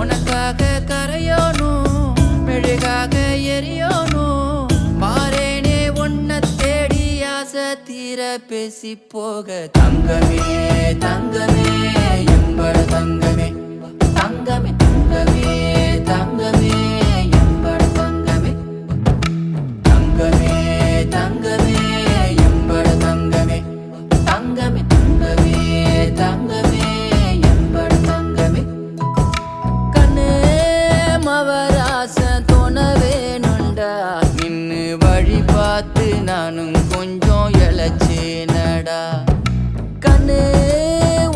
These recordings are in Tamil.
உனக்காக கரையோனும் மெழுகாக எரியோனும் மாறேனே உன்னை தேடி ஆசை தீர பேசி போக தங்கமே தங்கமே எம்பட தங்கமே தங்கமே தங்கமே தங்கமே எம்பட தங்கமே தங்கமே தங்கமே எம்பட தங்கமே தங்கமே தங்கமே தங்கமே எம்பட தங்கமே கண்ணே மவராச தோணவேனுண்டா நின்னு வழி பார்த்து நானும் கொஞ்சம் இழைச்சேனடா கண்ணே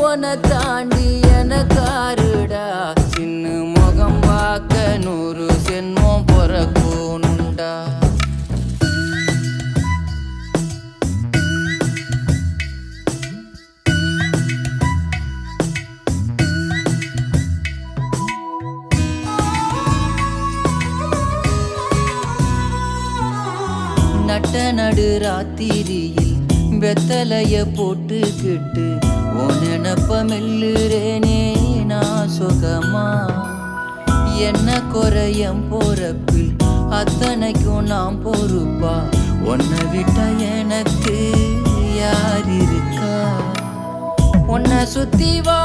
உன தாண்டி எனக்காருடா சின்ன முகம் பார்க்க 100 சென்மம் பொறக்கோனுண்டா நட்ட நடு ராத்திரியில் வெத்தலைய போட்டுக்கிட்டு உன் நினப்ப மெல்லுறேனே நான் சுகமா என்ன குறையம் போறப்பில் அத்தனைக்கும் நான் பொறுப்பா உன்னை விட்டா எனக்கு யார் இருக்கா உன்னை சுத்தி வா